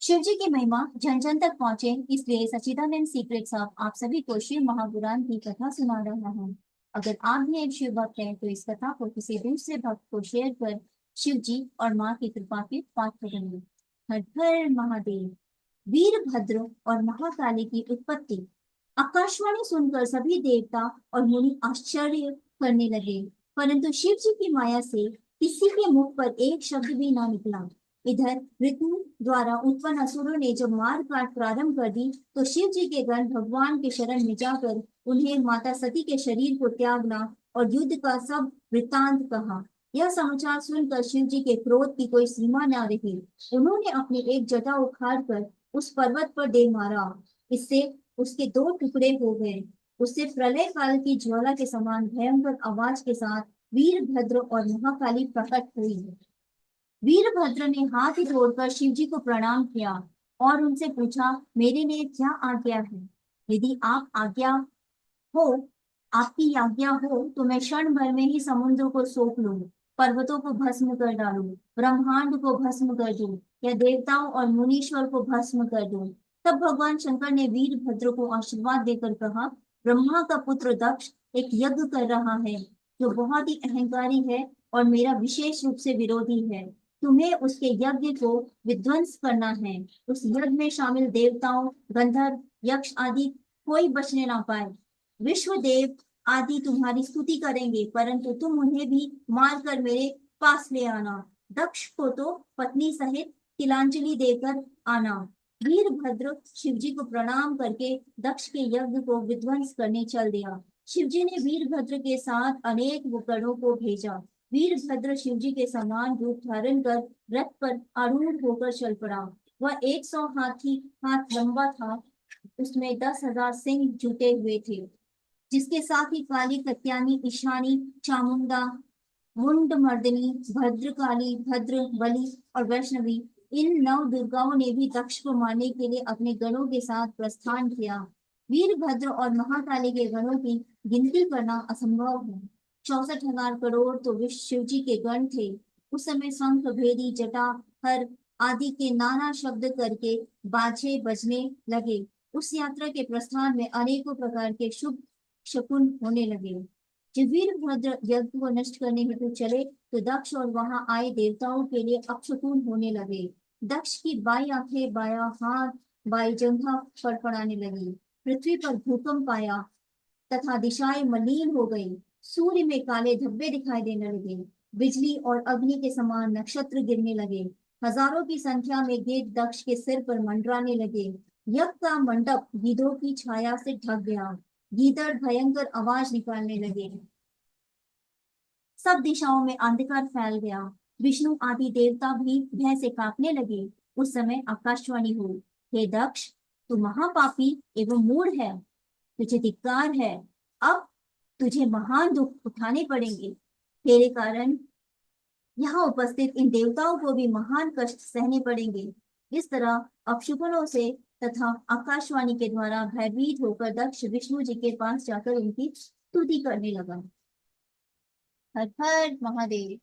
शिव जी की महिमा जन जन तक पहुंचे, इसलिए सच्चिदानंद सीक्रेट्स आप सभी को शिव महापुराण की कथा सुना रहा हूँ। अगर आप भी एक शिव भक्त हैं तो इस कथा को किसी दूसरे भक्त को शेयर कर शिव जी और माँ की कृपा के पात्र बनिए। हर हर महादेव। वीरभद्र और महाकाली की उत्पत्ति। आकाशवाणी सुनकर सभी देवता और मुनि आश्चर्य करने लगे, परंतु शिव जी की माया से किसी के मुख पर एक शब्द भी ना निकला। इधर ऋतु द्वारा उत्पन्न असुरों ने जब मार काट प्रारंभ कर दी, तो शिव जी के गण भगवान के शरण में जाकर उन्हें माता सती के शरीर को त्यागना और युद्ध का सब वृत्तांत कहा। यह समाचार सुनकर शिव जी के क्रोध की कोई सीमा न रही। उन्होंने अपनी एक जटा उखाड़कर उस पर्वत पर दे मारा। इससे उसके दो टुकड़े हो गए। उससे प्रलय काल की ज्वाला के समान भयंकर आवाज के साथ वीरभद्र और महाकाली प्रकट हुई। वीरभद्र ने हाथ जोड़कर शिव जी को प्रणाम किया और उनसे पूछा, मेरे लिए क्या आज्ञा है? यदि आप आज्ञा हो आपकी आज्ञा हो तो मैं क्षण भर में ही समुद्र को सोख लूं, पर्वतों को भस्म कर डालूं, ब्रह्मांड को भस्म कर दूं, या देवताओं और मुनीश्वर को भस्म कर दूं। तब भगवान शंकर ने वीरभद्र को आशीर्वाद देकर कहा, ब्रह्मा का पुत्र दक्ष एक यज्ञ कर रहा है जो बहुत ही अहंकारी है और मेरा विशेष रूप से विरोधी है। तुम्हें उसके यज्ञ को विध्वंस करना है। उस यज्ञ में शामिल देवताओं, गंधर्व, यक्ष आदि कोई बचने ना पाए। विश्वदेव आदि तुम्हारी स्तुति करेंगे, परंतु तुम उन्हें भी मार कर मेरे पास ले आना। दक्ष को तो पत्नी सहित तिलांजलि देकर आना। वीरभद्र शिवजी को प्रणाम करके दक्ष के यज्ञ को विध्वंस करने चल दिया। शिवजी ने वीरभद्र के साथ अनेक उपकरणों को भेजा। वीरभद्र शिवजी के समान रूप धारण कर रथ पर आरूढ़ होकर चल पड़ा। वह 100 हाथ लंबा था। उसमें 10,000 सिंह जुटे हुए थे, जिसके साथ ही काली, कत्यानी, ईशानी, चामुंडा, मुंड मर्दिनी, भद्रकाली, भद्र, बली और वैष्णवी, इन 9 दुर्गाओं ने भी दक्ष को मारने के लिए अपने गणों के साथ प्रस्थान किया। वीरभद्र और महाकाली के गणों की गिनती करना असंभव है। 64,000 करोड़ तो विश्व शिव जी के गण थे। उस समय शंख, भेदी, जटा, हर आदि के नाना शब्द करके बाजे बजने लगे। उस यात्रा के प्रस्थान में अनेकों प्रकार के शुभ शकुन होने लगे। जब वीरभद्र यज्ञ को नष्ट करने हेतु चले, तो दक्ष और वहां आए देवताओं के लिए अपशकुन होने लगे। दक्ष की बाई आंखें, बाया हाथ, बाई जंघा फड़फड़ाने लगी। पृथ्वी पर भूकंप आया तथा दिशाएं मलिन हो गई। सूर्य में काले धब्बे दिखाई देने लगे। बिजली और अग्नि के समान नक्षत्र गिरने लगे। हजारों की संख्या में गिद्ध दक्ष के सिर पर मंडराने लगे। यज्ञ का मंडप गीधों की छाया से ढक गया। गीदड़ भयंकर आवाज निकालने लगे। सब दिशाओं में अंधकार फैल गया। विष्णु आदि देवता भी भय से कांपने लगे। उस समय आकाशवाणी हुई, हे दक्ष, तू महापापी एवं मूढ़ है, तुझे धिक्कार है। अब तुझे महान दुख उठाने पड़ेंगे। तेरे कारण यहाँ उपस्थित इन देवताओं को भी महान कष्ट सहने पड़ेंगे। इस तरह अपशकुनों से तथा आकाशवाणी के द्वारा भयभीत होकर दक्ष विष्णु जी के पास जाकर उनकी स्तुति करने लगा। हर हर महादेव।